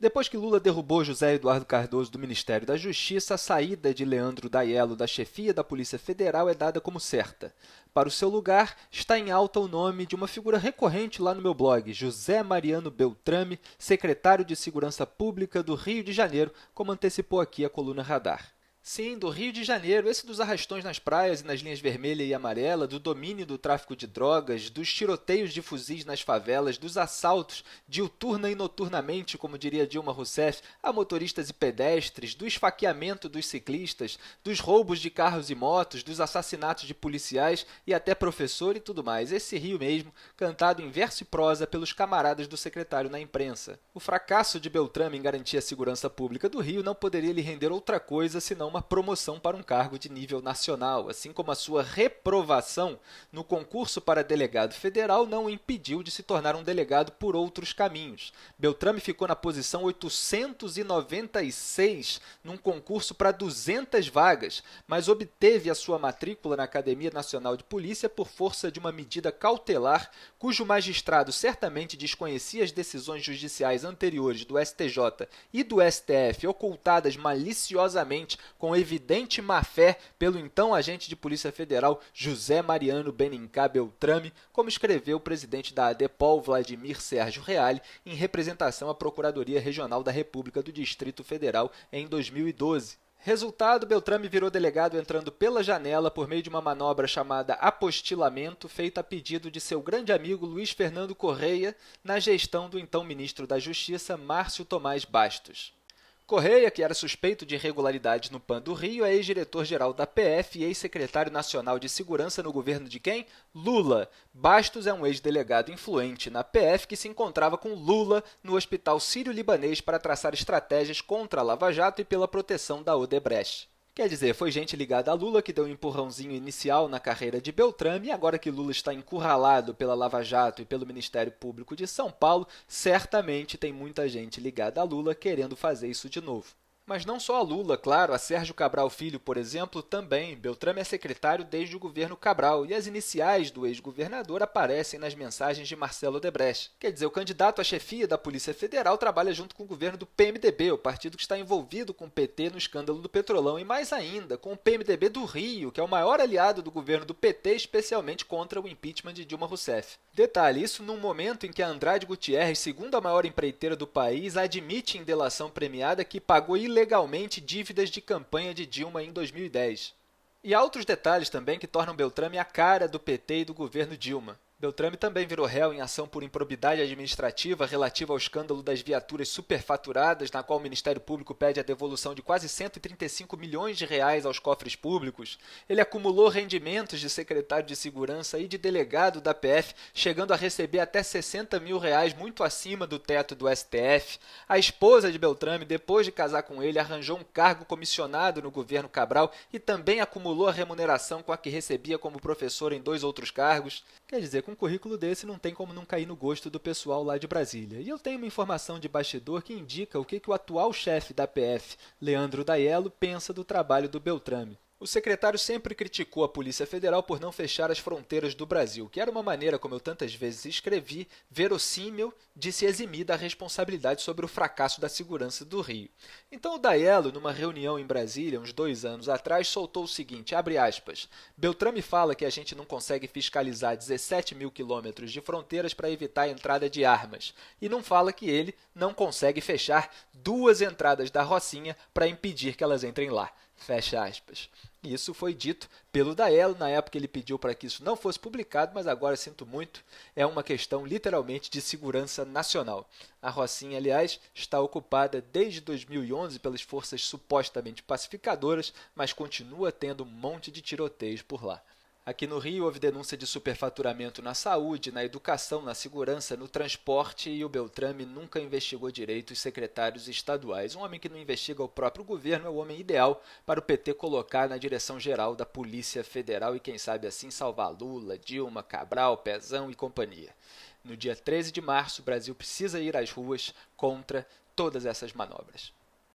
Depois que Lula derrubou José Eduardo Cardoso do Ministério da Justiça, a saída de Leandro Daiello da chefia da Polícia Federal é dada como certa. Para o seu lugar, está em alta o nome de uma figura recorrente lá no meu blog, José Mariano Beltrame, secretário de Segurança Pública do Rio de Janeiro, como antecipou aqui a coluna Radar. Sim, do Rio de Janeiro, esse dos arrastões nas praias e nas linhas vermelha e amarela, do domínio do tráfico de drogas, dos tiroteios de fuzis nas favelas, dos assaltos, diuturna e noturnamente, como diria Dilma Rousseff, a motoristas e pedestres, do esfaqueamento dos ciclistas, dos roubos de carros e motos, dos assassinatos de policiais e até professor e tudo mais. Esse Rio mesmo, cantado em verso e prosa pelos camaradas do secretário na imprensa. O fracasso de Beltrame em garantir a segurança pública do Rio não poderia lhe render outra coisa senão uma promoção para um cargo de nível nacional, assim como a sua reprovação no concurso para delegado federal não o impediu de se tornar um delegado por outros caminhos. Beltrame ficou na posição 896 num concurso para 200 vagas, mas obteve a sua matrícula na Academia Nacional de Polícia por força de uma medida cautelar, cujo magistrado certamente desconhecia as decisões judiciais anteriores do STJ e do STF ocultadas maliciosamente com evidente má-fé pelo então agente de Polícia Federal José Mariano Benincá Beltrame, como escreveu o presidente da ADEPOL, Vladimir Sérgio Reale, em representação à Procuradoria Regional da República do Distrito Federal em 2012. Resultado, Beltrame virou delegado entrando pela janela por meio de uma manobra chamada apostilamento, feita a pedido de seu grande amigo Luiz Fernando Correia, na gestão do então ministro da Justiça, Márcio Tomás Bastos. Correia, que era suspeito de irregularidades no PAN do Rio, é ex-diretor-geral da PF e ex-secretário nacional de segurança no governo de quem? Lula. Bastos é um ex-delegado influente na PF que se encontrava com Lula no Hospital Sírio-Libanês para traçar estratégias contra a Lava Jato e pela proteção da Odebrecht. Quer dizer, foi gente ligada a Lula que deu um empurrãozinho inicial na carreira de Beltrame e agora que Lula está encurralado pela Lava Jato e pelo Ministério Público de São Paulo, certamente tem muita gente ligada a Lula querendo fazer isso de novo. Mas não só a Lula, claro, a Sérgio Cabral Filho, por exemplo, também. Beltrame é secretário desde o governo Cabral e as iniciais do ex-governador aparecem nas mensagens de Marcelo Odebrecht. Quer dizer, o candidato à chefia da Polícia Federal trabalha junto com o governo do PMDB, o partido que está envolvido com o PT no escândalo do Petrolão, e mais ainda, com o PMDB do Rio, que é o maior aliado do governo do PT, especialmente contra o impeachment de Dilma Rousseff. Detalhe, isso num momento em que a Andrade Gutierrez, segunda maior empreiteira do país, admite em delação premiada que pagou ilegalmente dívidas de campanha de Dilma em 2010. E há outros detalhes também que tornam Beltrame a cara do PT e do governo Dilma. Beltrame também virou réu em ação por improbidade administrativa relativa ao escândalo das viaturas superfaturadas, na qual o Ministério Público pede a devolução de quase 135 milhões de reais aos cofres públicos. Ele acumulou rendimentos de secretário de segurança e de delegado da PF, chegando a receber até 60 mil reais, muito acima do teto do STF. A esposa de Beltrame, depois de casar com ele, arranjou um cargo comissionado no governo Cabral e também acumulou a remuneração com a que recebia como professor em 2 outros cargos. Quer dizer, com um currículo desse não tem como não cair no gosto do pessoal lá de Brasília. E eu tenho uma informação de bastidor que indica o que o atual chefe da PF, Leandro Daiello, pensa do trabalho do Beltrame. O secretário sempre criticou a Polícia Federal por não fechar as fronteiras do Brasil, que era uma maneira, como eu tantas vezes escrevi, verossímil de se eximir da responsabilidade sobre o fracasso da segurança do Rio. Então o Daiello, numa reunião em Brasília, uns 2 anos atrás, soltou o seguinte, abre aspas, Beltrame fala que a gente não consegue fiscalizar 17 mil quilômetros de fronteiras para evitar a entrada de armas, e não fala que ele não consegue fechar 2 entradas da Rocinha para impedir que elas entrem lá. Fecha aspas. Isso foi dito pelo Daiello, na época ele pediu para que isso não fosse publicado, mas agora, sinto muito, é uma questão literalmente de segurança nacional. A Rocinha, aliás, está ocupada desde 2011 pelas forças supostamente pacificadoras, mas continua tendo um monte de tiroteios por lá. Aqui no Rio houve denúncia de superfaturamento na saúde, na educação, na segurança, no transporte e o Beltrame nunca investigou direito os secretários estaduais. Um homem que não investiga o próprio governo é o homem ideal para o PT colocar na direção geral da Polícia Federal e quem sabe assim salvar Lula, Dilma, Cabral, Pezão e companhia. No dia 13 de março, o Brasil precisa ir às ruas contra todas essas manobras.